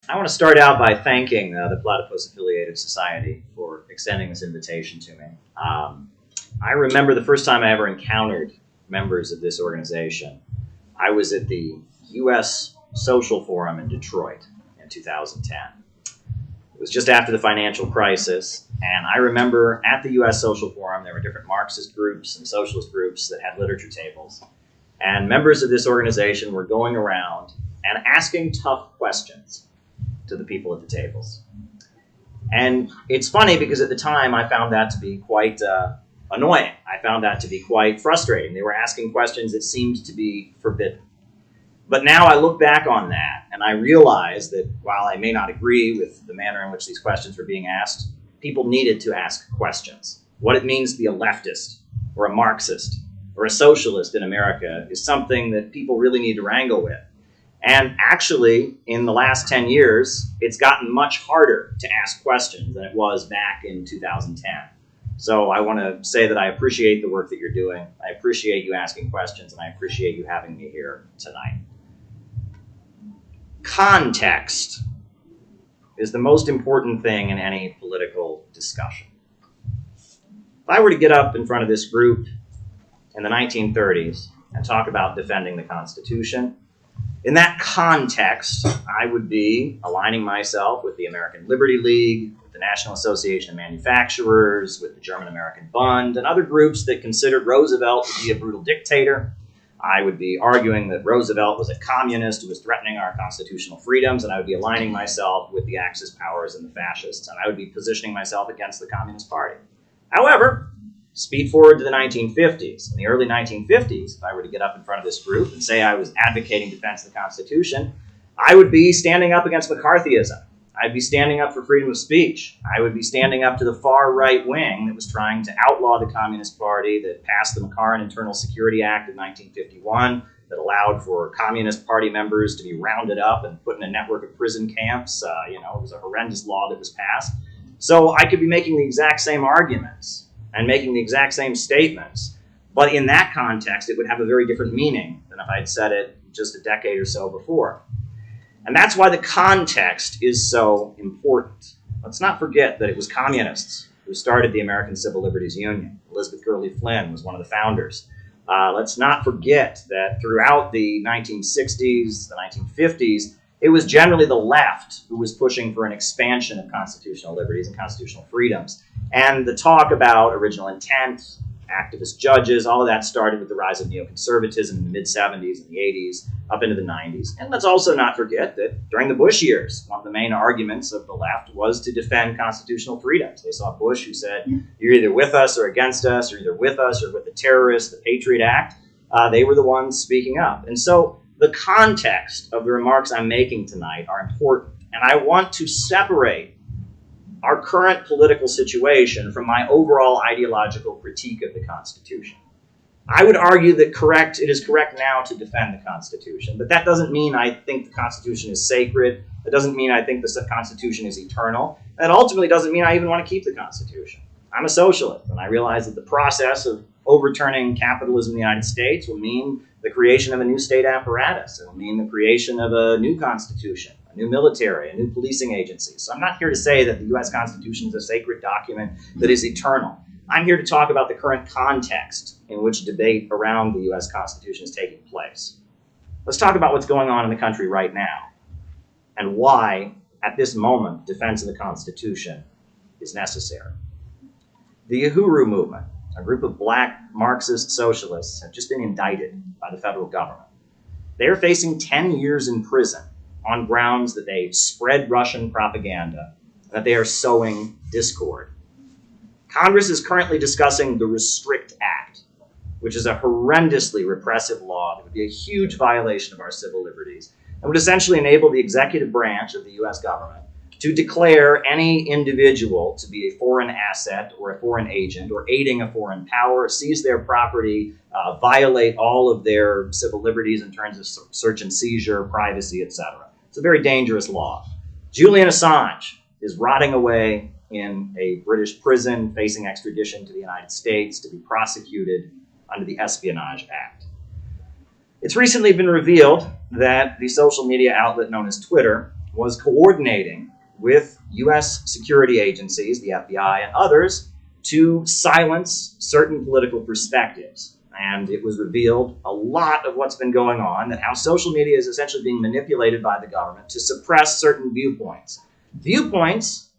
I want to start out by thanking the Platypus Affiliated Society for extending this invitation to me. I remember the first time I ever encountered members of this organization. I was at the U.S. Social Forum in Detroit in 2010. It was just after the financial crisis, and I remember at the U.S. Social Forum there were different Marxist groups and socialist groups that had literature tables, and members of this organization were going around and asking tough questions to the people at the tables. And it's funny because at the time I found that to be quite annoying. I found that to be quite frustrating. They were asking questions that seemed to be forbidden. But now I look back on that and I realize that while I may not agree with the manner in which these questions were being asked, people needed to ask questions. What it means to be a leftist or a Marxist or a socialist in America is something that people really need to wrangle with. And actually, in the last 10 years, it's gotten much harder to ask questions than it was back in 2010. So I want to say that I appreciate the work that you're doing. I appreciate you asking questions, and I appreciate you having me here tonight. Context is the most important thing in any political discussion. If I were to get up in front of this group in the 1930s and talk about defending the Constitution, in that context, I would be aligning myself with the American Liberty League, with the National Association of Manufacturers, with the German-American Bund, and other groups that considered Roosevelt to be a brutal dictator. I would be arguing that Roosevelt was a communist who was threatening our constitutional freedoms, and I would be aligning myself with the Axis powers and the fascists, and I would be positioning myself against the Communist Party. However, speed forward to the 1950s. In the early 1950s, if I were to get up in front of this group and say I was advocating defense of the Constitution, I would be standing up against McCarthyism. I'd be standing up for freedom of speech. I would be standing up to the far right wing that was trying to outlaw the Communist Party, that passed the McCarran Internal Security Act of 1951, that allowed for Communist Party members to be rounded up and put in a network of prison camps. It was a horrendous law that was passed. So I could be making the exact same arguments and making the exact same statements, but in that context, it would have a very different meaning than if I had said it just a decade or so before. And that's why the context is so important. Let's not forget that it was communists who started the American Civil Liberties Union. Elizabeth Gurley Flynn was one of the founders. Let's not forget that throughout the 1960s, the 1950s, it was generally the left who was pushing for an expansion of constitutional liberties and constitutional freedoms. And the talk about original intent, activist judges, all of that started with the rise of neoconservatism in the mid-70s and the 80s, up into the 90s. And let's also not forget that during the Bush years, one of the main arguments of the left was to defend constitutional freedoms. They saw Bush who said, you're either with us or against us, or either with us or with the terrorists, the Patriot Act. They were the ones speaking up. And so the context of the remarks I'm making tonight are important. And I want to separate our current political situation from my overall ideological critique of the Constitution. I would argue that it is correct now to defend the Constitution, but that doesn't mean I think the Constitution is sacred. That doesn't mean I think the Constitution is eternal. That ultimately doesn't mean I even want to keep the Constitution. I'm a socialist, and I realize that the process of overturning capitalism in the United States will mean the creation of a new state apparatus. It will mean the creation of a new constitution, a new military, a new policing agency. So I'm not here to say that the U.S. Constitution is a sacred document that is eternal. I'm here to talk about the current context in which debate around the U.S. Constitution is taking place. Let's talk about what's going on in the country right now and why, at this moment, defense of the Constitution is necessary. The Uhuru movement, a group of black Marxist socialists, have just been indicted by the federal government. They are facing 10 years in prison on grounds that they spread Russian propaganda, and that they are sowing discord. Congress is currently discussing the Restrict Act, which is a horrendously repressive law that would be a huge violation of our civil liberties and would essentially enable the executive branch of the U.S. government to declare any individual to be a foreign asset or a foreign agent or aiding a foreign power, seize their property, violate all of their civil liberties in terms of search and seizure, privacy, etc. It's a very dangerous law. Julian Assange is rotting away in a British prison, facing extradition to the United States to be prosecuted under the Espionage Act. It's recently been revealed that the social media outlet known as Twitter was coordinating with U.S. security agencies, the FBI and others, to silence certain political perspectives. And it was revealed a lot of what's been going on, that how social media is essentially being manipulated by the government to suppress certain viewpoints. Viewpoints,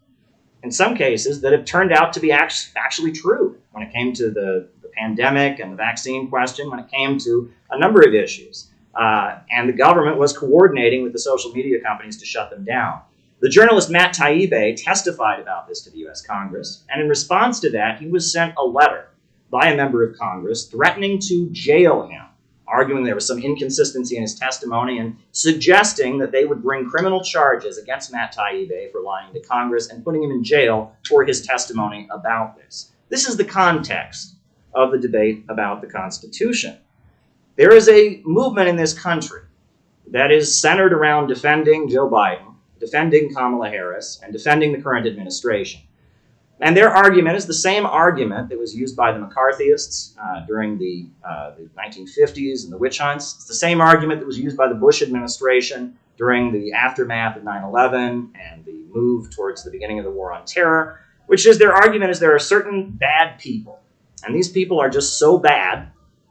in some cases, that have turned out to be actually true when it came to the pandemic and the vaccine question, when it came to a number of issues. And the government was coordinating with the social media companies to shut them down. The journalist Matt Taibbi testified about this to the U.S. Congress, and in response to that, he was sent a letter by a member of Congress threatening to jail him, arguing there was some inconsistency in his testimony and suggesting that they would bring criminal charges against Matt Taibbi for lying to Congress and putting him in jail for his testimony about this. This is the context of the debate about the Constitution. There is a movement in this country that is centered around defending Joe Biden, defending Kamala Harris, and defending the current administration. And their argument is the same argument that was used by the McCarthyists during the 1950s and the witch hunts. It's the same argument that was used by the Bush administration during the aftermath of 9/11 and the move towards the beginning of the War on Terror, which is their argument is there are certain bad people. And these people are just so bad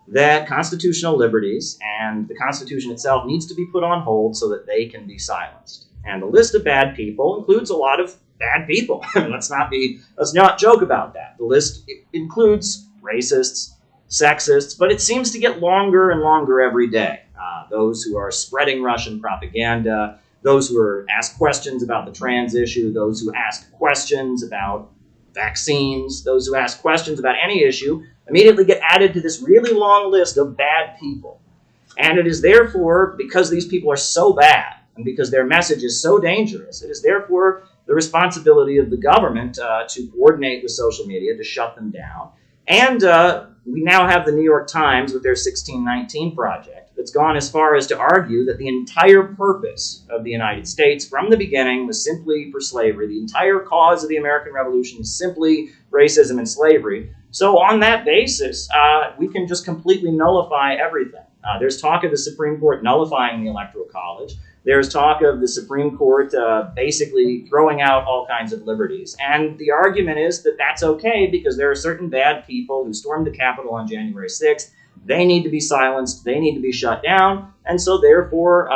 that constitutional liberties and the Constitution itself needs to be put on hold so that they can be silenced. And the list of bad people includes a lot of bad people. Let's not joke about that. The list includes racists, sexists, but it seems to get longer and longer every day. Those who are spreading Russian propaganda, those who ask questions about the trans issue, those who ask questions about vaccines, those who ask questions about any issue, immediately get added to this really long list of bad people. And it is therefore, because these people are so bad, and because their message is so dangerous, it is therefore the responsibility of the government to coordinate with social media to shut them down. And we now have the New York Times with their 1619 project that's gone as far as to argue that the entire purpose of the United States from the beginning was simply for slavery. The entire cause of the American Revolution is simply racism and slavery. So on that basis, we can just completely nullify everything. There's talk of the Supreme Court nullifying the Electoral College. There's talk of the Supreme Court basically throwing out all kinds of liberties. And the argument is that that's okay because there are certain bad people who stormed the Capitol on January 6th. They need to be silenced. They need to be shut down. And so therefore,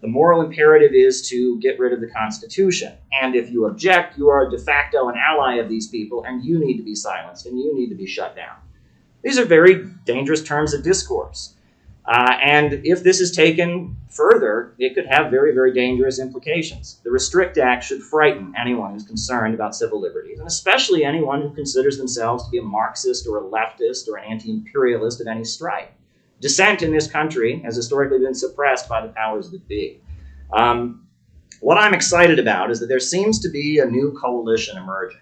the moral imperative is to get rid of the Constitution. And if you object, you are de facto an ally of these people, and you need to be silenced, and you need to be shut down. These are very dangerous terms of discourse. And if this is taken further, it could have very, very dangerous implications. The Restrict Act should frighten anyone who's concerned about civil liberties, and especially anyone who considers themselves to be a Marxist or a leftist or an anti-imperialist of any stripe. Dissent in this country has historically been suppressed by the powers that be. What I'm excited about is that there seems to be a new coalition emerging.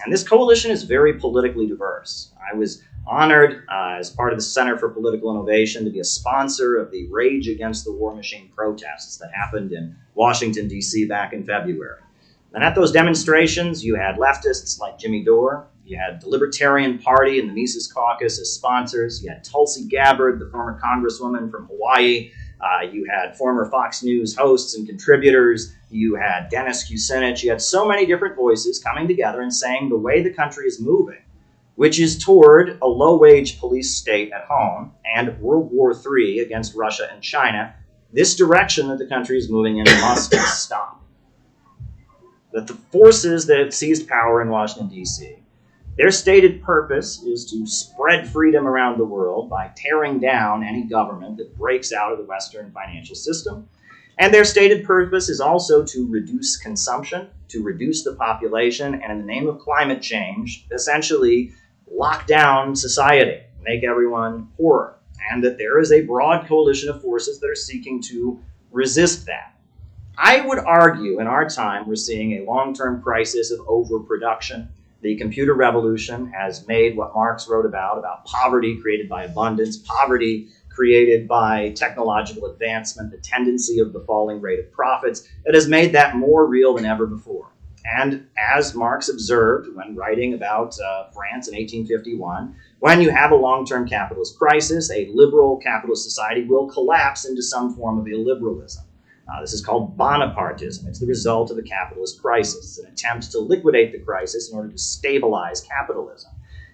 And this coalition is very politically diverse. I was honored as part of the Center for Political Innovation to be a sponsor of the Rage Against the War Machine protests that happened in Washington, D.C. back in February. And at those demonstrations, you had leftists like Jimmy Dore, you had the Libertarian Party and the Mises Caucus as sponsors, you had Tulsi Gabbard, the former congresswoman from Hawaii, you had former Fox News hosts and contributors, you had Dennis Kucinich, you had so many different voices coming together and saying the way the country is moving, which is toward a low-wage police state at home and World War III against Russia and China, this direction that the country is moving in must stop. That the forces that have seized power in Washington, D.C., their stated purpose is to spread freedom around the world by tearing down any government that breaks out of the Western financial system. And their stated purpose is also to reduce consumption, to reduce the population, and in the name of climate change, essentially lock down society, make everyone poorer. And that there is a broad coalition of forces that are seeking to resist that. I would argue in our time we're seeing a long-term crisis of overproduction. The computer revolution has made what Marx wrote about poverty created by abundance, poverty created by technological advancement, the tendency of the falling rate of profits. It has made that more real than ever before. And as Marx observed when writing about France in 1851, when you have a long-term capitalist crisis, a liberal capitalist society will collapse into some form of illiberalism. This is called Bonapartism. It's the result of the capitalist crisis, an attempt to liquidate the crisis in order to stabilize capitalism.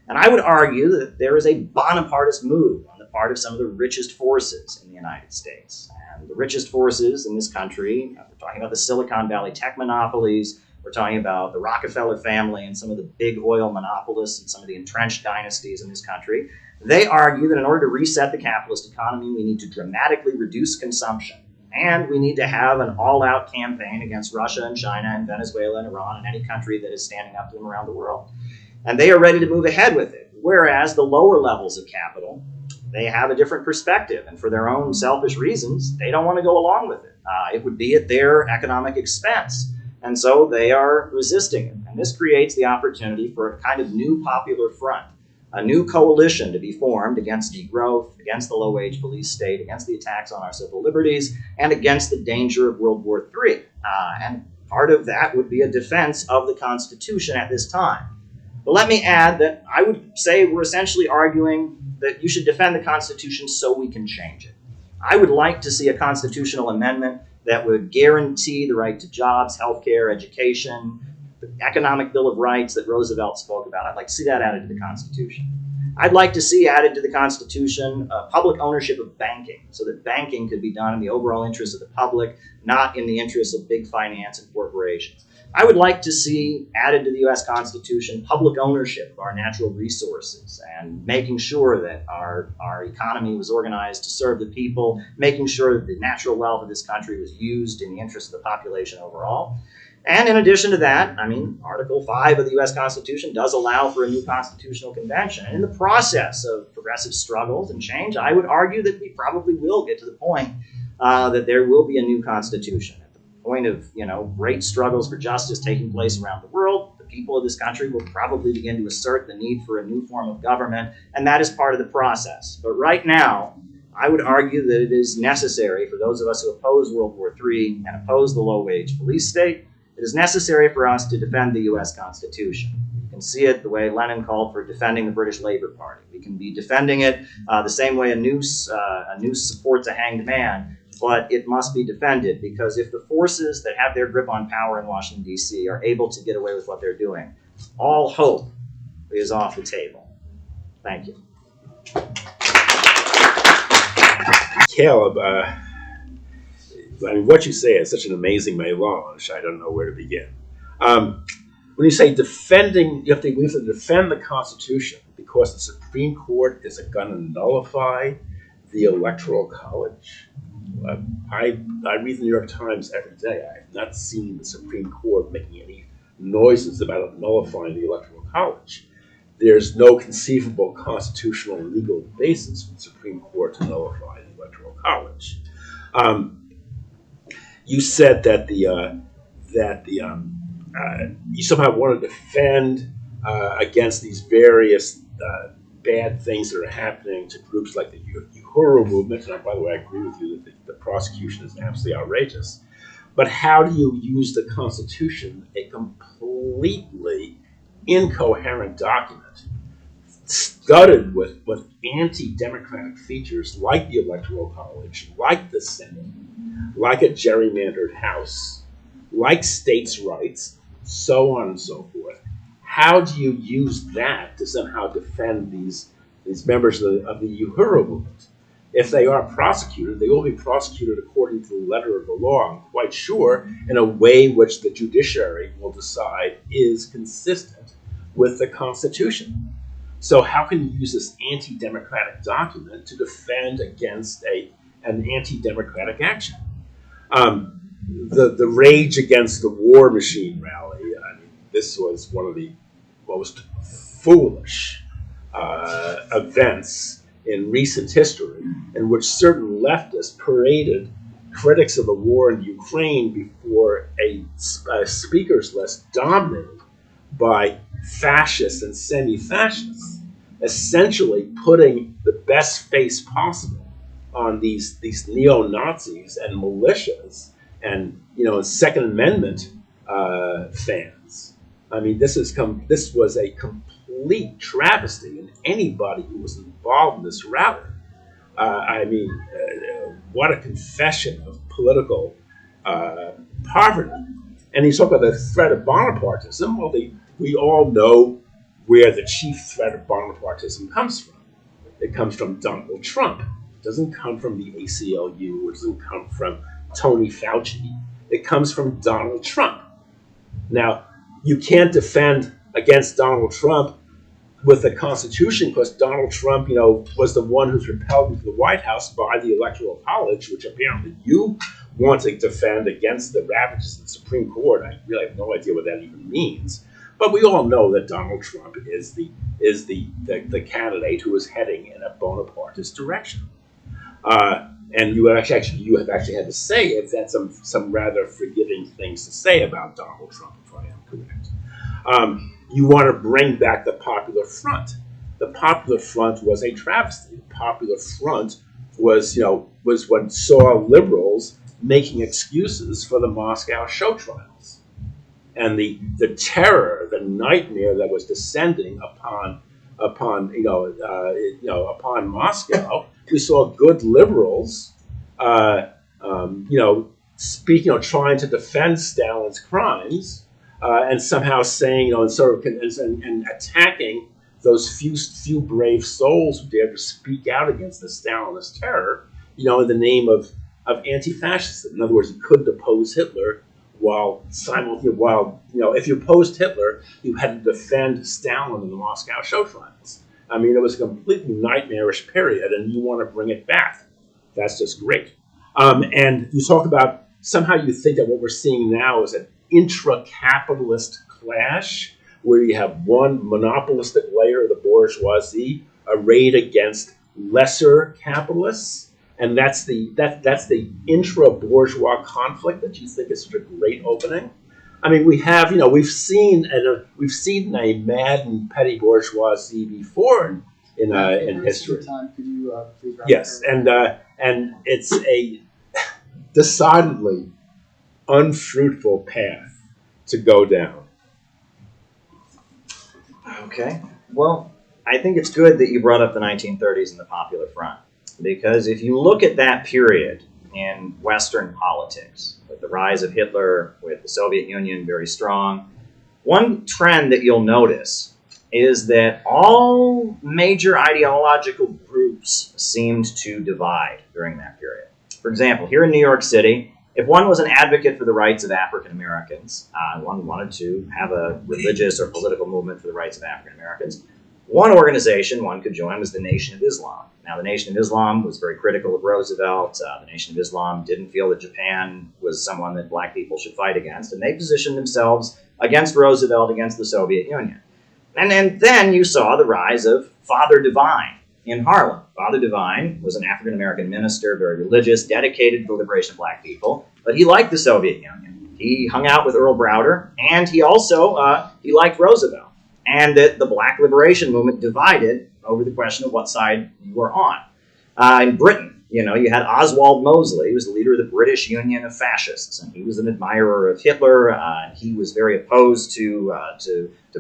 And I would argue that there is a Bonapartist move on the part of some of the richest forces in the United States. And the richest forces in this country, we're talking about the Silicon Valley tech monopolies, we're talking about the Rockefeller family and some of the big oil monopolists and some of the entrenched dynasties in this country. They argue that in order to reset the capitalist economy, we need to dramatically reduce consumption. And we need to have an all-out campaign against Russia and China and Venezuela and Iran and any country that is standing up to them around the world. And they are ready to move ahead with it. Whereas the lower levels of capital, they have a different perspective. And for their own selfish reasons, they don't want to go along with it. It would be at their economic expense. And so they are resisting it. And this creates the opportunity for a kind of new popular front, a new coalition to be formed against degrowth, against the low-wage police state, against the attacks on our civil liberties, and against the danger of World War III. And part of that would be a defense of the Constitution at this time. But let me add that I would say we're essentially arguing that you should defend the Constitution so we can change it. I would like to see a constitutional amendment that would guarantee the right to jobs, healthcare, education, the economic Bill of Rights that Roosevelt spoke about. I'd like to see that added to the Constitution. I'd like to see added to the Constitution public ownership of banking, so that banking could be done in the overall interest of the public, not in the interest of big finance and corporations. I would like to see added to the U.S. Constitution public ownership of our natural resources and making sure that our economy was organized to serve the people, making sure that the natural wealth of this country was used in the interest of the population overall. And in addition to that, Article 5 of the U.S. Constitution does allow for a new constitutional convention. And in the process of progressive struggles and change, I would argue that we probably will get to the point that there will be a new constitution. At the point of, great struggles for justice taking place around the world, the people of this country will probably begin to assert the need for a new form of government, and that is part of the process. But right now, I would argue that it is necessary for those of us who oppose World War III and oppose the low-wage police state, it is necessary for us to defend the U.S. Constitution. You can see it the way Lenin called for defending the British Labour Party. We can be defending it the same way a noose supports a hanged man, but it must be defended because if the forces that have their grip on power in Washington, D.C. are able to get away with what they're doing, all hope is off the table. Thank you. Caleb, what you say is such an amazing melange. I don't know where to begin. When you say defending, we have to defend the Constitution because the Supreme Court is going to nullify the Electoral College. I read the New York Times every day. I have not seen the Supreme Court making any noises about nullifying the Electoral College. There's no conceivable constitutional and legal basis for the Supreme Court to nullify the Electoral College. You said that you somehow want to defend against these various bad things that are happening to groups like the Uhuru movement. And by the way, I agree with you that the prosecution is absolutely outrageous. But how do you use the Constitution, a completely incoherent document, studded with anti-democratic features like the Electoral College, like the Senate, like a gerrymandered House, like states' rights, so on and so forth? How do you use that to somehow defend these members of the Uhuru movement? If they are prosecuted, they will be prosecuted according to the letter of the law, I'm quite sure, in a way which the judiciary will decide is consistent with the Constitution. So how can you use this anti-democratic document to defend against an anti-democratic action? The Rage Against the War Machine rally, this was one of the most foolish events in recent history in which certain leftists paraded critics of the war in Ukraine before a speakers list dominated by fascists and semi-fascists, essentially putting the best face possible on these neo-Nazis and militias and Second Amendment fans. This was a complete travesty, and anybody who was involved in this rally, what a confession of political poverty. And you talk about the threat of Bonapartism. Well, we all know where the chief threat of Bonapartism comes from. It comes from Donald Trump. It doesn't come from the ACLU. It doesn't come from Tony Fauci. It comes from Donald Trump. Now, you can't defend against Donald Trump with the Constitution because Donald Trump, was the one who's repelled into the White House by the Electoral College, which apparently you want to defend against the ravages of the Supreme Court. I really have no idea what that even means. But we all know that Donald Trump is the candidate who is heading in a Bonapartist direction. And you have actually had to say it, had some rather forgiving things to say about Donald Trump, if I am correct. You want to bring back the Popular Front. The Popular Front was a travesty. The Popular Front was what saw liberals making excuses for the Moscow show trials, and the terror, the nightmare that was descending upon Moscow. We saw good liberals, speaking, trying to defend Stalin's crimes, and somehow saying, and attacking those few brave souls who dared to speak out against the Stalinist terror, in the name of anti-fascism. In other words, you couldn't oppose Hitler if you opposed Hitler, you had to defend Stalin in the Moscow show trials. I mean, it was a completely nightmarish period, and you want to bring it back. That's just great. And you talk about, somehow you think that what we're seeing now is an intra-capitalist clash, where you have one monopolistic layer of the bourgeoisie arrayed against lesser capitalists. And that's the intra-bourgeois conflict that you think is such a great opening. I mean, we've seen a maddened petty bourgeoisie before in history. Could you please wrap Yes, and it's a decidedly unfruitful path to go down. Okay. Well, I think it's good that you brought up the 1930s and the Popular Front. Because if you look at that period in Western politics, with the rise of Hitler, with the Soviet Union very strong, one trend that you'll notice is that all major ideological groups seemed to divide during that period. For example, here in New York City, if one was an advocate for the rights of African Americans, one wanted to have a religious or political movement for the rights of African Americans, one organization one could join was the Nation of Islam. Now, the Nation of Islam was very critical of Roosevelt. The Nation of Islam didn't feel that Japan was someone that black people should fight against, and they positioned themselves against Roosevelt, against the Soviet Union. And then you saw the rise of Father Divine in Harlem. Father Divine was an African-American minister, very religious, dedicated to the liberation of black people, but he liked the Soviet Union. He hung out with Earl Browder, and he also he liked Roosevelt. And that the black liberation movement divided over the question of what side you were on. In Britain, you had Oswald Mosley, who was the leader of the British Union of Fascists, and he was an admirer of Hitler. He was very opposed to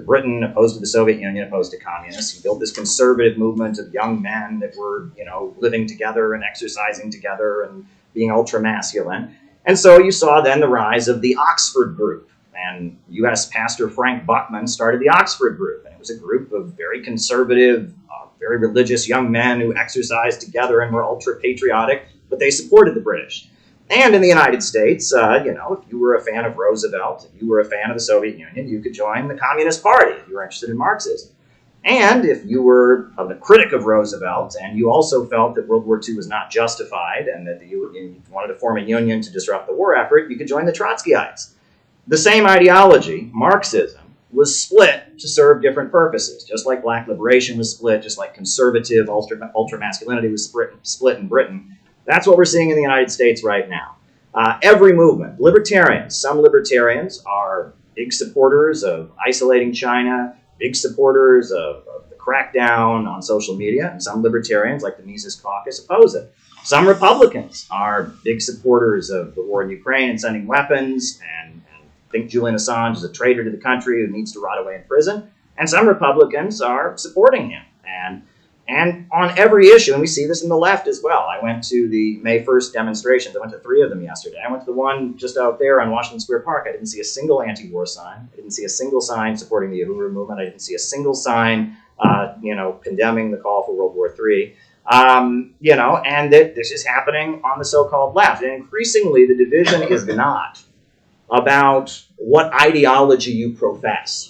Britain, opposed to the Soviet Union, opposed to communists. He built this conservative movement of young men that were, living together and exercising together and being ultra-masculine. And so you saw then the rise of the Oxford Group. And U.S. Pastor Frank Buckman started the Oxford Group. And it was a group of very conservative, very religious young men who exercised together and were ultra-patriotic, but they supported the British. And in the United States, if you were a fan of Roosevelt, if you were a fan of the Soviet Union, you could join the Communist Party if you were interested in Marxism. And if you were a critic of Roosevelt and you also felt that World War II was not justified and that you wanted to form a union to disrupt the war effort, you could join the Trotskyites. The same ideology, Marxism, was split to serve different purposes, just like black liberation was split, just like conservative ultra-masculinity was split in Britain. That's what we're seeing in the United States right now. Every movement, some libertarians are big supporters of isolating China, big supporters of the crackdown on social media, and some libertarians, like the Mises Caucus, oppose it. Some Republicans are big supporters of the war in Ukraine and sending weapons and think Julian Assange is a traitor to the country who needs to rot away in prison. And some Republicans are supporting him. And And on every issue, and we see this in the left as well. I went to the May 1st demonstrations. I went to 3 of them yesterday. I went to the one just out there on Washington Square Park. I didn't see a single anti-war sign. I didn't see a single sign supporting the Uhuru movement. I didn't see a single sign, condemning the call for World War III. And that this is happening on the so-called left. And increasingly, the division is not about what ideology you profess.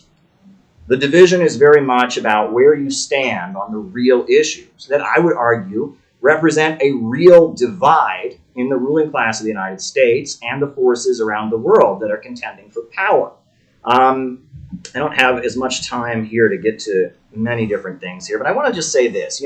The division is very much about where you stand on the real issues that I would argue represent a real divide in the ruling class of the United States and the forces around the world that are contending for power. I don't have as much time here to get to many different things here, but I want to just say this.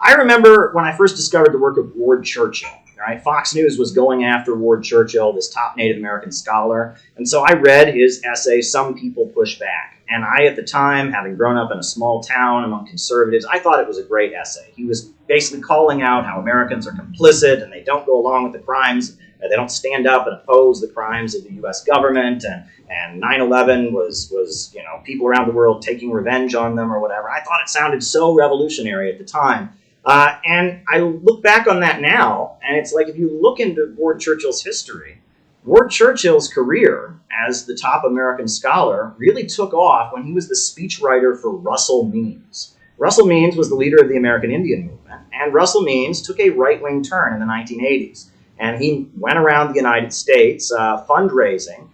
I remember when I first discovered the work of Ward Churchill. Right? Fox News was going after Ward Churchill, this top Native American scholar, and so I read his essay, Some People Push Back. And I, at the time, having grown up in a small town among conservatives, I thought it was a great essay. He was basically calling out how Americans are complicit and they don't go along with the crimes, they don't stand up and oppose the crimes of the U.S. government, and 9/11 was people around the world taking revenge on them or whatever. I thought it sounded so revolutionary at the time. And I look back on that now, and it's like if you look into Ward Churchill's history, Ward Churchill's career as the top American scholar really took off when he was the speechwriter for Russell Means. Russell Means was the leader of the American Indian movement, and Russell Means took a right-wing turn in the 1980s. And he went around the United States fundraising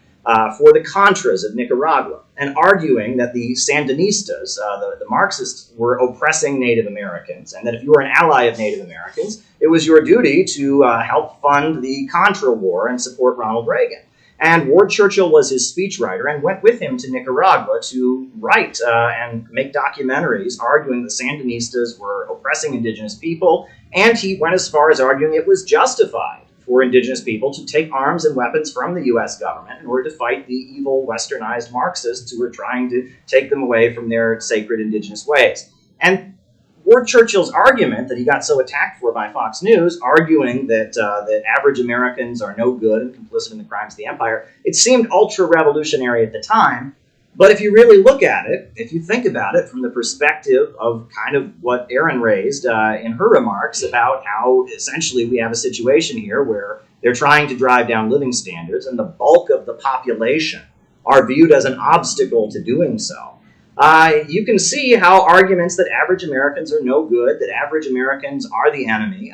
for the Contras of Nicaragua and arguing that the Sandinistas, the Marxists, were oppressing Native Americans, and that if you were an ally of Native Americans, it was your duty to help fund the Contra War and support Ronald Reagan. And Ward Churchill was his speechwriter and went with him to Nicaragua to write and make documentaries arguing the Sandinistas were oppressing indigenous people, and he went as far as arguing it was justified for indigenous people to take arms and weapons from the U.S. government in order to fight the evil westernized Marxists who were trying to take them away from their sacred indigenous ways. And Ward Churchill's argument that he got so attacked for by Fox News, arguing that average Americans are no good and complicit in the crimes of the empire, it seemed ultra-revolutionary at the time. But if you really look at it, if you think about it from the perspective of kind of what Erin raised in her remarks about how essentially we have a situation here where they're trying to drive down living standards and the bulk of the population are viewed as an obstacle to doing so, you can see how arguments that average Americans are no good, that average Americans are the enemy,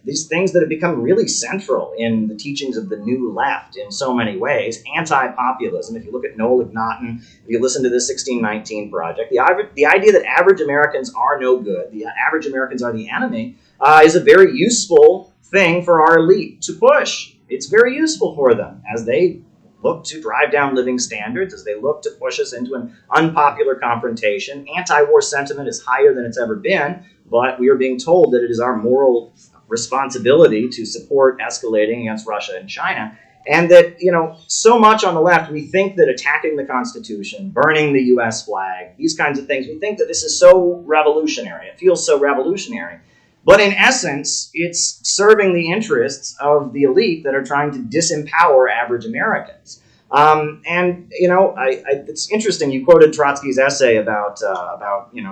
these things that have become really central in the teachings of the new left in so many ways, anti-populism. If you look at Noel Ignatin, if you listen to the 1619 Project, the idea that average Americans are no good, the average Americans are the enemy, is a very useful thing for our elite to push. It's very useful for them as they look to drive down living standards, as they look to push us into an unpopular confrontation. Anti-war sentiment is higher than it's ever been, but we are being told that it is our moral responsibility to support escalating against Russia and China. And that, so much on the left, we think that attacking the Constitution, burning the U.S. flag, these kinds of things, we think that this is so revolutionary. It feels so revolutionary. But in essence, it's serving the interests of the elite that are trying to disempower average Americans. It's interesting. You quoted Trotsky's essay about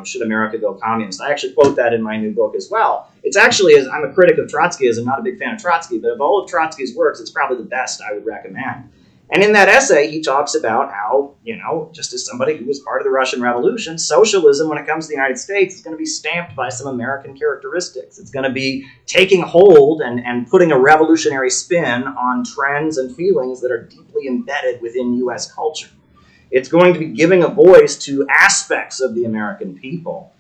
should America go communist. I actually quote that in my new book as well. It's actually, as I'm a critic of Trotskyism, not a big fan of Trotsky, but of all of Trotsky's works, it's probably the best I would recommend. And in that essay, he talks about how, just as somebody who was part of the Russian Revolution, socialism, when it comes to the United States, is going to be stamped by some American characteristics. It's going to be taking hold and putting a revolutionary spin on trends and feelings that are deeply embedded within U.S. culture. It's going to be giving a voice to aspects of the American people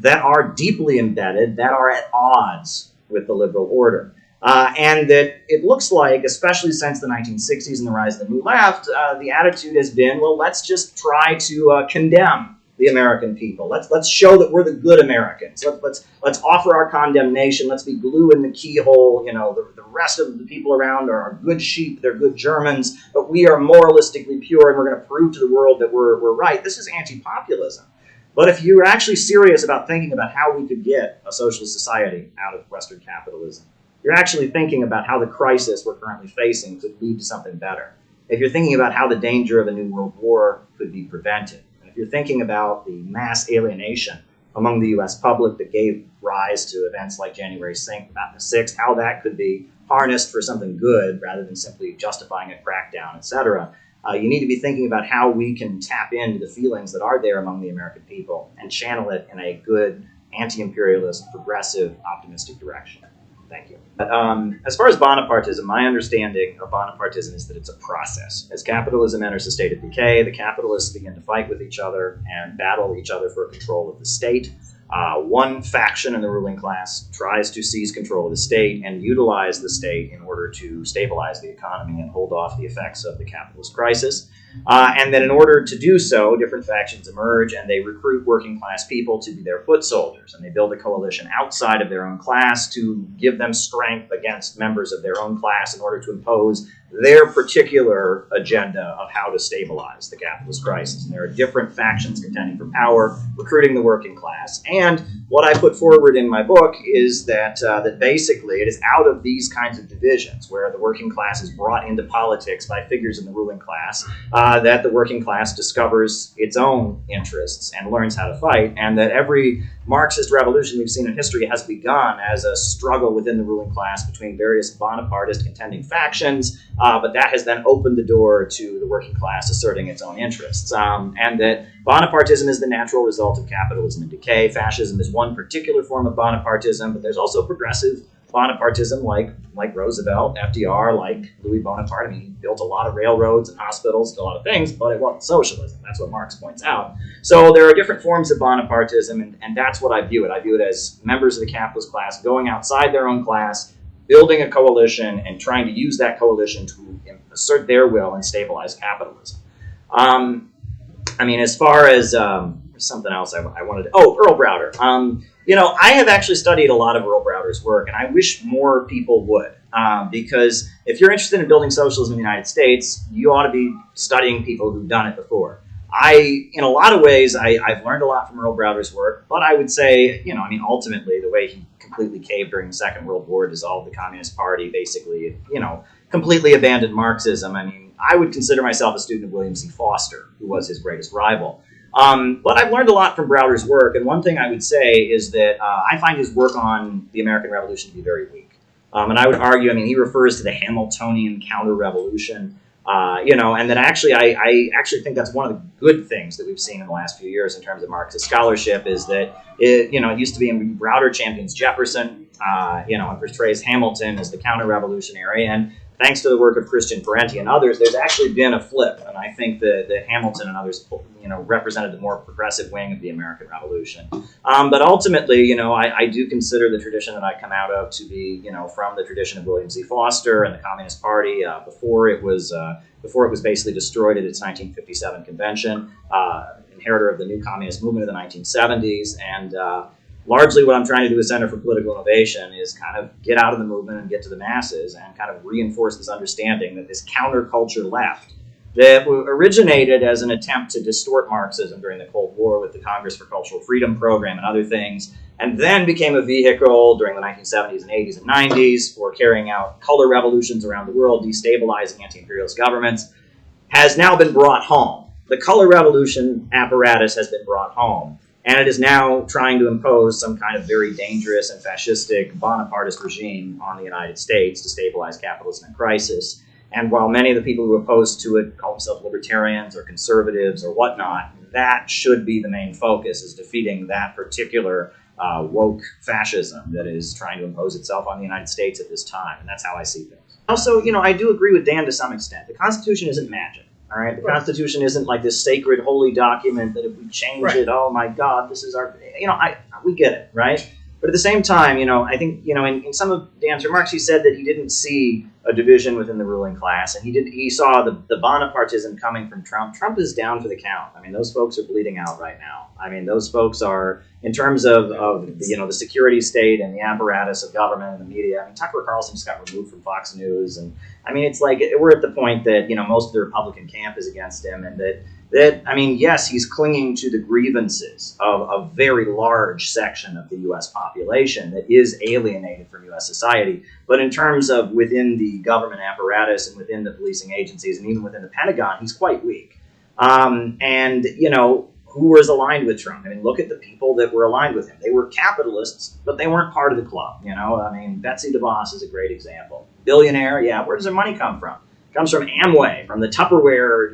that are deeply embedded, that are at odds with the liberal order. And that it looks like, especially since the 1960s and the rise of the New Left, the attitude has been, well, let's just try to condemn the American people. Let's show that we're the good Americans. Let's offer our condemnation. Let's be glue in the keyhole. The rest of the people around are good sheep. They're good Germans, but we are moralistically pure, and we're going to prove to the world that we're right. This is anti-populism. But if you're actually serious about thinking about how we could get a socialist society out of Western capitalism, you're actually thinking about how the crisis we're currently facing could lead to something better. If you're thinking about how the danger of a new world war could be prevented, and if you're thinking about the mass alienation among the U.S. public that gave rise to events like January 6th, how that could be harnessed for something good rather than simply justifying a crackdown, etc. You need to be thinking about how we can tap into the feelings that are there among the American people and channel it in a good, anti-imperialist, progressive, optimistic direction. Thank you. As far as Bonapartism, my understanding of Bonapartism is that it's a process. As capitalism enters a state of decay, the capitalists begin to fight with each other and battle each other for control of the state. One faction in the ruling class tries to seize control of the state and utilize the state in order to stabilize the economy and hold off the effects of the capitalist crisis. And then in order to do so, different factions emerge and they recruit working class people to be their foot soldiers. And they build a coalition outside of their own class to give them strength against members of their own class in order to impose their particular agenda of how to stabilize the capitalist crisis. And there are different factions contending for power, recruiting the working class. And what I put forward in my book is that basically it is out of these kinds of divisions where the working class is brought into politics by figures in the ruling class that the working class discovers its own interests and learns how to fight, and that every Marxist revolution we've seen in history has begun as a struggle within the ruling class between various Bonapartist contending factions, but that has then opened the door to the working class asserting its own interests. And that Bonapartism is the natural result of capitalism in decay. Fascism is one particular form of Bonapartism, but there's also progressive Bonapartism like Roosevelt, FDR, like Louis Bonaparte. I mean, he built a lot of railroads and hospitals, did a lot of things, but it wasn't socialism. That's what Marx points out. So there are different forms of Bonapartism, and that's what I view it. I view it as members of the capitalist class going outside their own class, building a coalition, and trying to use that coalition to assert their will and stabilize capitalism. I mean, as far as something else I wanted to... Oh, Earl Browder. I have actually studied a lot of Earl Browder's work, and I wish more people would, because if you're interested in building socialism in the United States, you ought to be studying people who've done it before. In a lot of ways, I've learned a lot from Earl Browder's work, but I would say, ultimately, the way he completely caved during the Second World War, dissolved the Communist Party, basically, completely abandoned Marxism. I mean, I would consider myself a student of William C. Foster, who was his greatest rival. But I've learned a lot from Browder's work, and one thing I would say is that I find his work on the American Revolution to be very weak. And I would argue, he refers to the Hamiltonian counter-revolution, and that actually, I actually think that's one of the good things that we've seen in the last few years in terms of Marxist scholarship is that, it used to be Browder champions Jefferson, and portrays Hamilton as the counter-revolutionary, and thanks to the work of Christian Parenti and others, there's actually been a flip, and I think that Hamilton and others, represented the more progressive wing of the American Revolution. But ultimately, I do consider the tradition that I come out of to be, from the tradition of William C. Foster and the Communist Party before it was basically destroyed at its 1957 convention, inheritor of the new communist movement of the 1970s, and largely what I'm trying to do with Center for Political Innovation is kind of get out of the movement and get to the masses and kind of reinforce this understanding that this counterculture left that originated as an attempt to distort Marxism during the Cold War with the Congress for Cultural Freedom program and other things, and then became a vehicle during the 1970s and 80s and 90s for carrying out color revolutions around the world, destabilizing anti-imperialist governments, has now been brought home. The color revolution apparatus has been brought home. And it is now trying to impose some kind of very dangerous and fascistic Bonapartist regime on the United States to stabilize capitalism in crisis. And while many of the people who are opposed to it call themselves libertarians or conservatives or whatnot, that should be the main focus, is defeating that particular woke fascism that is trying to impose itself on the United States at this time. And that's how I see things. Also, I do agree with Dan to some extent. The Constitution isn't magic. All right, the Constitution isn't like this sacred, holy document that if we change it, oh my God, this is our. We get it, right? But at the same time, I think, in some of Dan's remarks, he said that he didn't see a division within the ruling class, and he saw the Bonapartism coming from Trump. Trump is down for the count. Those folks are bleeding out right now. Those folks are, in terms of the security state and the apparatus of government and the media. Tucker Carlson just got removed from Fox News, and it's like we're at the point that most of the Republican camp is against him, and that yes, he's clinging to the grievances of a very large section of the U.S. population that is alienated from U.S. society. But in terms of within the government apparatus and within the policing agencies and even within the Pentagon, he's quite weak. who was aligned with Trump. I mean, look at the people that were aligned with him. They were capitalists, but they weren't part of the club. You know, I mean, Betsy DeVos is a great example. Billionaire, yeah. Where does their money come from? It comes from Amway, from the Tupperware,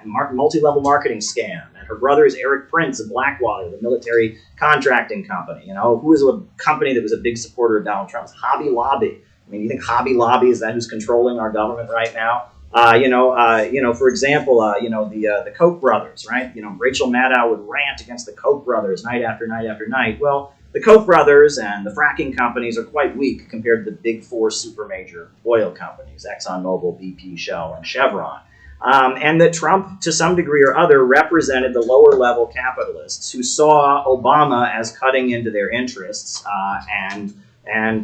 multi-level marketing scam. And her brother is Eric Prince of Blackwater, the military contracting company. You know, who was a company that was a big supporter of Donald Trump's? Hobby Lobby. I mean, you think Hobby Lobby is that who's controlling our government right now? For example, the Koch brothers, right? You know, Rachel Maddow would rant against the Koch brothers night after night after night. Well, the Koch brothers and the fracking companies are quite weak compared to the big four super major oil companies, ExxonMobil, BP, Shell, and Chevron. And that Trump, to some degree or other, represented the lower level capitalists who saw Obama as cutting into their interests and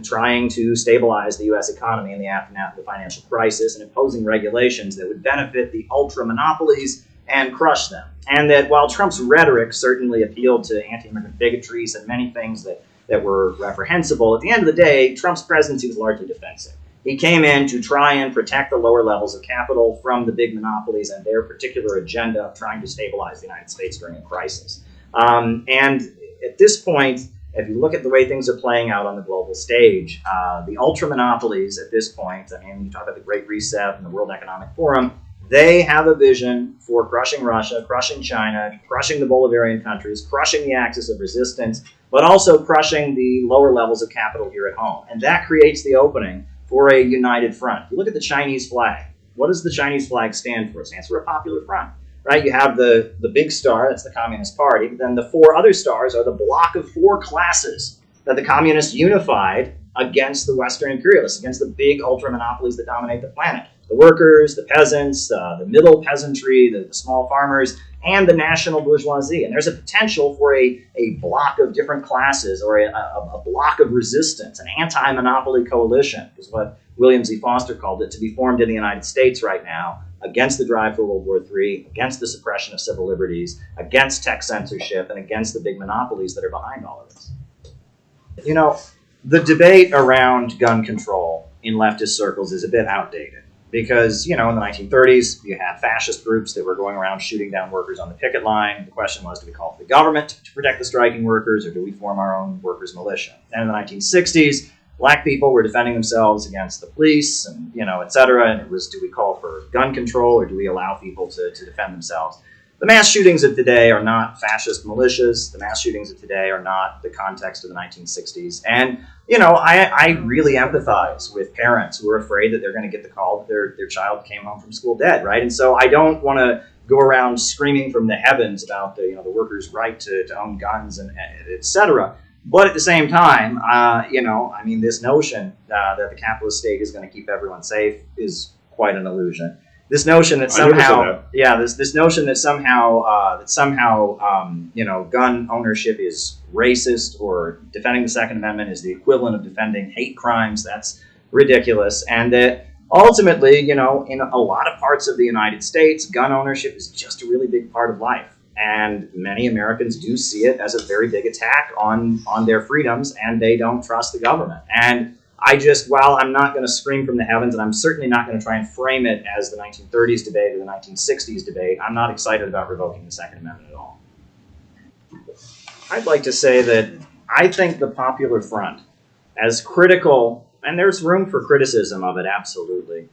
trying to stabilize the U.S. economy in the aftermath of the financial crisis and imposing regulations that would benefit the ultra monopolies and crush them. And that while Trump's rhetoric certainly appealed to anti-immigrant bigotries and many things that were reprehensible, at the end of the day, Trump's presidency was largely defensive. He came in to try and protect the lower levels of capital from the big monopolies and their particular agenda of trying to stabilize the United States during a crisis. And at this point, if you look at the way things are playing out on the global stage, the ultra monopolies at this point, I mean, you talk about the Great Reset and the World Economic Forum, they have a vision for crushing Russia, crushing China, crushing the Bolivarian countries, crushing the axis of resistance, but also crushing the lower levels of capital here at home. And that creates the opening for a united front. If you look at the Chinese flag, what does the Chinese flag stand for? It stands for a popular front. Right, you have the big star, that's the Communist Party, but then the four other stars are the block of four classes that the communists unified against the Western imperialists, against the big ultra monopolies that dominate the planet. The workers, the peasants, the middle peasantry, the small farmers, and the national bourgeoisie. And there's a potential for a block of different classes or a block of resistance, an anti-monopoly coalition, is what William Z. Foster called it, to be formed in the United States right now, against the drive for World War III, against the suppression of civil liberties, against tech censorship, and against the big monopolies that are behind all of this. You know, the debate around gun control in leftist circles is a bit outdated because, you know, in the 1930s, you had fascist groups that were going around shooting down workers on the picket line. The question was, do we call for the government to protect the striking workers, or do we form our own workers' militia? And in the 1960s, Black people were defending themselves against the police and, et cetera. And it was, do we call for gun control or do we allow people to defend themselves? The mass shootings of today are not fascist militias. The mass shootings of today are not the context of the 1960s. And, I really empathize with parents who are afraid that they're going to get the call that their child came home from school dead, right? And so I don't want to go around screaming from the heavens about the workers' right to own guns and et cetera. But at the same time, this notion that the capitalist state is going to keep everyone safe is quite an illusion. This notion that somehow, this notion that somehow, gun ownership is racist or defending the Second Amendment is the equivalent of defending hate crimes. That's ridiculous. And that ultimately, in a lot of parts of the United States, gun ownership is just a really big part of life. And many Americans do see it as a very big attack on their freedoms, and they don't trust the government. And while I'm not going to scream from the heavens, and I'm certainly not going to try and frame it as the 1930s debate or the 1960s debate, I'm not excited about revoking the Second Amendment at all. I'd like to say that I think the Popular Front, as critical, and there's room for criticism of it, absolutely,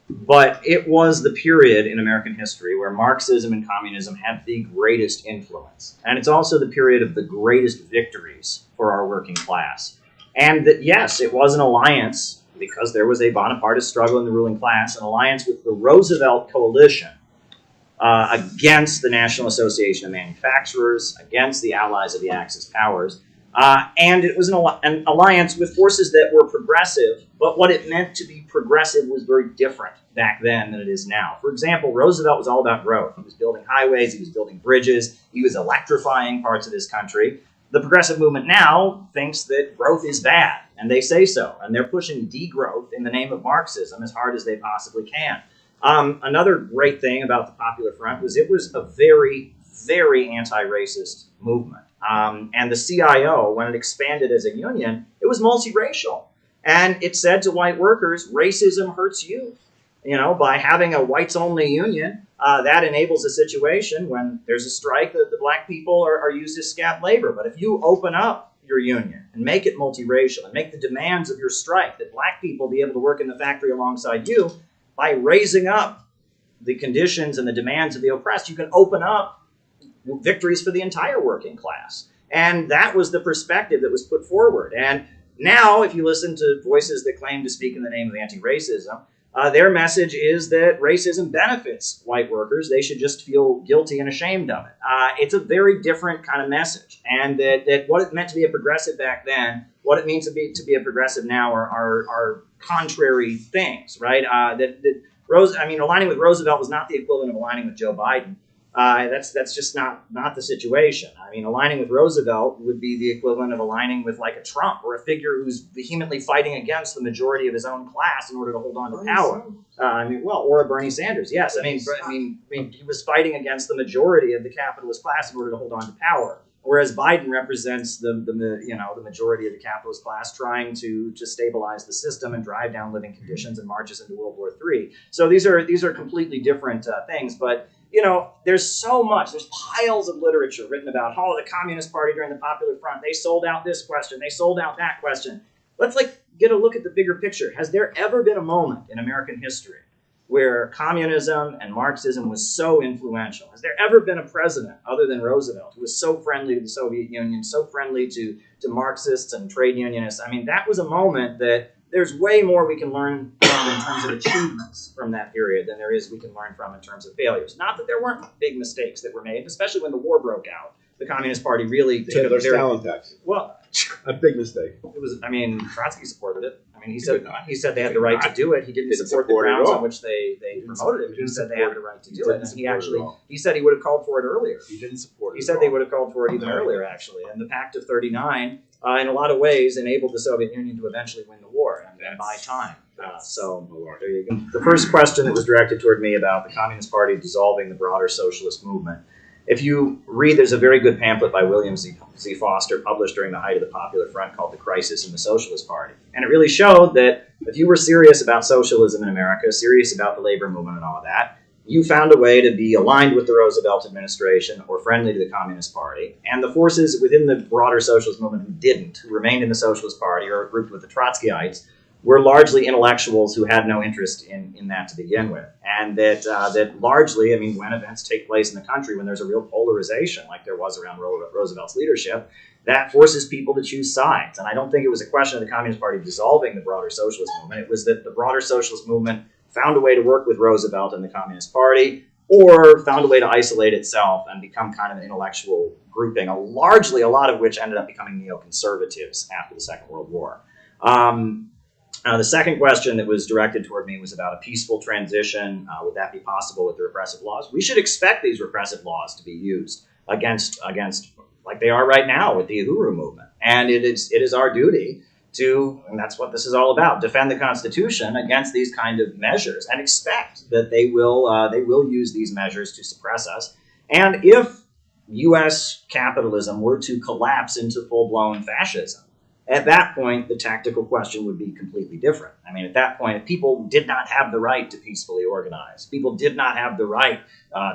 but it was the period in American history where Marxism and communism had the greatest influence. And it's also the period of the greatest victories for our working class. And that, yes, it was an alliance, because there was a Bonapartist struggle in the ruling class, an alliance with the Roosevelt coalition against the National Association of Manufacturers, against the allies of the Axis powers. And it was an alliance with forces that were progressive, but what it meant to be progressive was very different back then than it is now. For example, Roosevelt was all about growth. He was building highways, he was building bridges, he was electrifying parts of this country. The progressive movement now thinks that growth is bad, and they say so, and they're pushing degrowth in the name of Marxism as hard as they possibly can. Another great thing about the Popular Front was it was a very, very anti-racist movement. And the CIO, when it expanded as a union, it was multiracial. And it said to white workers, racism hurts you. By having a whites-only union, that enables a situation when there's a strike that the black people are used as scab labor. But if you open up your union and make it multiracial and make the demands of your strike that black people be able to work in the factory alongside you, by raising up the conditions and the demands of the oppressed, you can open up victories for the entire working class. And that was the perspective that was put forward. And now, if you listen to voices that claim to speak in the name of anti-racism, their message is that racism benefits white workers. They should just feel guilty and ashamed of it. It's a very different kind of message. And that what it meant to be a progressive back then, what it means to be a progressive now are contrary things, right? Aligning with Roosevelt was not the equivalent of aligning with Joe Biden. That's just not the situation. I mean, aligning with Roosevelt would be the equivalent of aligning with like a Trump or a figure who's vehemently fighting against the majority of his own class in order to hold on to power. Or a Bernie Sanders. Yes, I mean, he was fighting against the majority of the capitalist class in order to hold on to power. Whereas Biden represents the majority of the capitalist class trying to stabilize the system and drive down living conditions and marches into World War III. So these are completely different things, but. There's so much. There's piles of literature written about, the Communist Party during the Popular Front, they sold out this question, they sold out that question. Let's get a look at the bigger picture. Has there ever been a moment in American history where communism and Marxism was so influential? Has there ever been a president other than Roosevelt who was so friendly to the Soviet Union, so friendly to Marxists and trade unionists? I mean, that was a moment that there's way more we can learn from in terms of achievements from that period than there is we can learn from in terms of failures. Not that there weren't big mistakes that were made, especially when the war broke out. The Communist Party really took their Stalin tax. Well, a big mistake. It was. I mean, Trotsky supported it. I mean, he said they had the right to do it. He didn't support the grounds on which they promoted it. He said they had the right to do it. And he said he would have called for it earlier. He didn't support it. He said they would have called for it even earlier, actually. And the Pact of '39, in a lot of ways, enabled the Soviet Union to eventually win the war and buy time. So there you go. The first question that was directed toward me about the Communist Party dissolving the broader socialist movement. If you read, there's a very good pamphlet by William Z. Foster published during the height of the Popular Front called The Crisis in the Socialist Party. And it really showed that if you were serious about socialism in America, serious about the labor movement and all of that, you found a way to be aligned with the Roosevelt administration or friendly to the Communist Party. And the forces within the broader socialist movement who remained in the Socialist Party or grouped with the Trotskyites, were largely intellectuals who had no interest in that to begin with. And that largely, I mean, when events take place in the country, when there's a real polarization like there was around Roosevelt's leadership, that forces people to choose sides. And I don't think it was a question of the Communist Party dissolving the broader socialist movement. It was that the broader socialist movement found a way to work with Roosevelt and the Communist Party, or found a way to isolate itself and become kind of an intellectual grouping, a lot of which ended up becoming neoconservatives after the Second World War. The second question that was directed toward me was about a peaceful transition. Would that be possible with the repressive laws? We should expect these repressive laws to be used against like they are right now with the Uhuru movement. And it is our duty to, and that's what this is all about, defend the Constitution against these kind of measures and expect that they will use these measures to suppress us. And if U.S. capitalism were to collapse into full-blown fascism, at that point, the tactical question would be completely different. I mean, at that point, if people did not have the right to peacefully organize, people did not have the right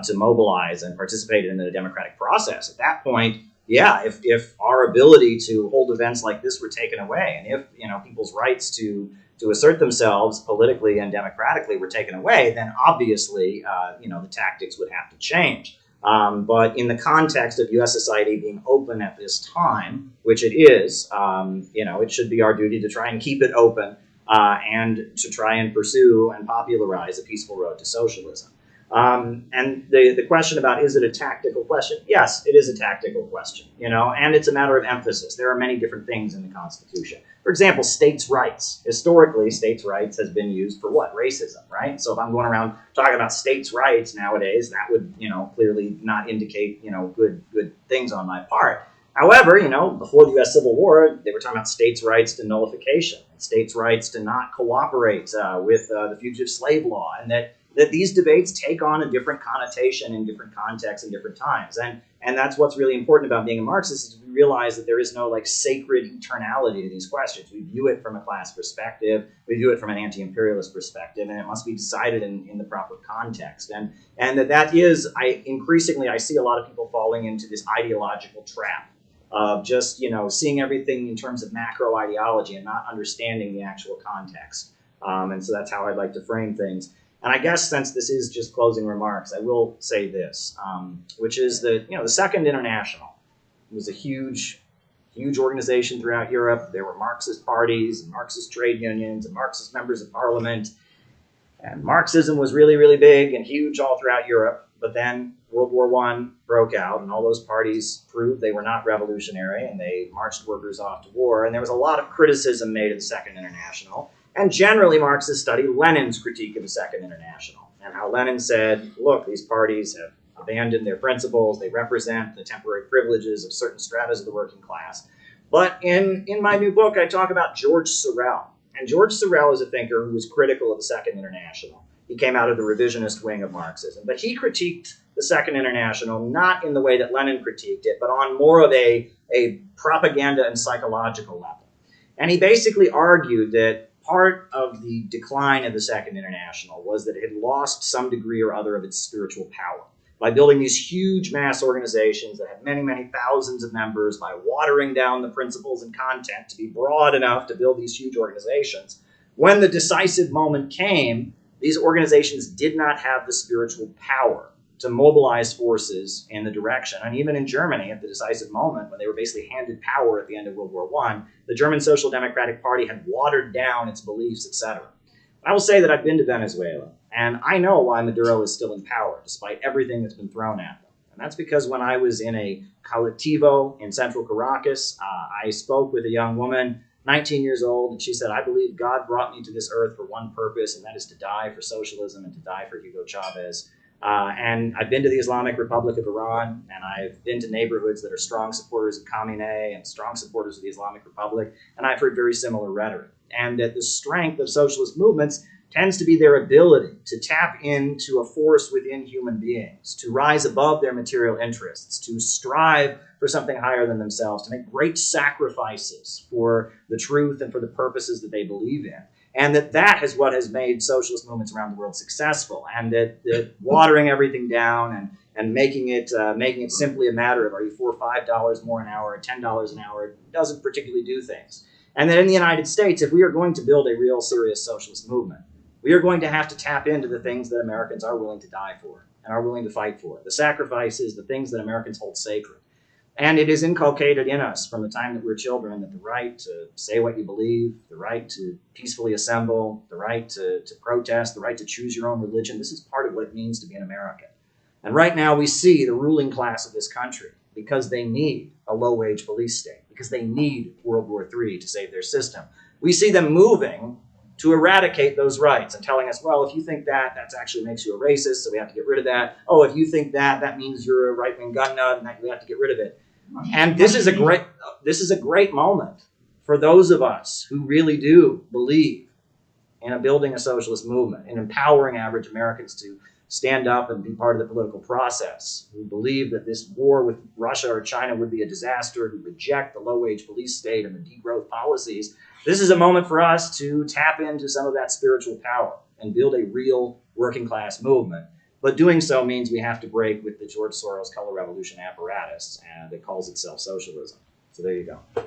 to mobilize and participate in the democratic process, at that point, yeah, if our ability to hold events like this were taken away, and if people's rights to assert themselves politically and democratically were taken away, then obviously the tactics would have to change. But in the context of U.S. society being open at this time, which it is, it should be our duty to try and keep it open and to try and pursue and popularize a peaceful road to socialism. And the question about, is it a tactical question? Yes, it is a tactical question, and it's a matter of emphasis. There are many different things in the Constitution. For example, states' rights. Historically, states' rights has been used for what? Racism, right? So if I'm going around talking about states' rights nowadays, that would, clearly not indicate, good things on my part. However, before the U.S. Civil War, they were talking about states' rights to nullification, and states' rights to not cooperate with the fugitive slave law, and that that these debates take on a different connotation in different contexts and different times. And that's what's really important about being a Marxist, is we realize that there is no like sacred eternality to these questions. We view it from a class perspective, we view it from an anti-imperialist perspective, and it must be decided in the proper context. And that is, increasingly I see a lot of people falling into this ideological trap of just, seeing everything in terms of macro ideology and not understanding the actual context. And so that's how I'd like to frame things. And I guess since this is just closing remarks, I will say this, which is that, the Second International was a huge organization throughout Europe. There were Marxist parties and Marxist trade unions and Marxist members of parliament. And Marxism was really, really big and huge all throughout Europe. But then World War I broke out, and all those parties proved they were not revolutionary, and they marched workers off to war. And there was a lot of criticism made of the Second International. And generally, Marxists study Lenin's critique of the Second International, and how Lenin said, look, these parties have abandoned their principles. They represent the temporary privileges of certain stratas of the working class. But in my new book, I talk about George Sorel. And George Sorel is a thinker who was critical of the Second International. He came out of the revisionist wing of Marxism. But he critiqued the Second International not in the way that Lenin critiqued it, but on more of a propaganda and psychological level. And he basically argued that part of the decline of the Second International was that it had lost some degree or other of its spiritual power. By building these huge mass organizations that had many, many thousands of members, by watering down the principles and content to be broad enough to build these huge organizations, when the decisive moment came, these organizations did not have the spiritual power to mobilize forces in the direction. And even in Germany, at the decisive moment, when they were basically handed power at the end of World War I, the German Social Democratic Party had watered down its beliefs, etc. I will say that I've been to Venezuela, and I know why Maduro is still in power, despite everything that's been thrown at them. And that's because when I was in a colectivo in central Caracas, I spoke with a young woman, 19 years old, and she said, I believe God brought me to this earth for one purpose, and that is to die for socialism and to die for Hugo Chavez. And I've been to the Islamic Republic of Iran, and I've been to neighborhoods that are strong supporters of Khamenei and strong supporters of the Islamic Republic, and I've heard very similar rhetoric. And that the strength of socialist movements tends to be their ability to tap into a force within human beings, to rise above their material interests, to strive for something higher than themselves, to make great sacrifices for the truth and for the purposes that they believe in. And that is what has made socialist movements around the world successful. And that watering everything down and making it simply a matter of, are you $4 or $5 more an hour or $10 an hour, doesn't particularly do things. And that in the United States, if we are going to build a real serious socialist movement, we are going to have to tap into the things that Americans are willing to die for and are willing to fight for, the sacrifices, the things that Americans hold sacred. And it is inculcated in us from the time that we're children that the right to say what you believe, the right to peacefully assemble, the right to protest, the right to choose your own religion, this is part of what it means to be an American. And right now we see the ruling class of this country, because they need a low-wage police state, because they need World War III to save their system. We see them moving to eradicate those rights and telling us, well, if you think that actually makes you a racist, so we have to get rid of that. Oh, if you think that means you're a right-wing gun nut, and we have to get rid of it. And this is a great moment for those of us who really do believe in building a socialist movement, in empowering average Americans to stand up and be part of the political process, who believe that this war with Russia or China would be a disaster, who reject the low-wage police state and the degrowth policies. This is a moment for us to tap into some of that spiritual power and build a real working-class movement. But doing so means we have to break with the George Soros color revolution apparatus, and it calls itself socialism. So there you go.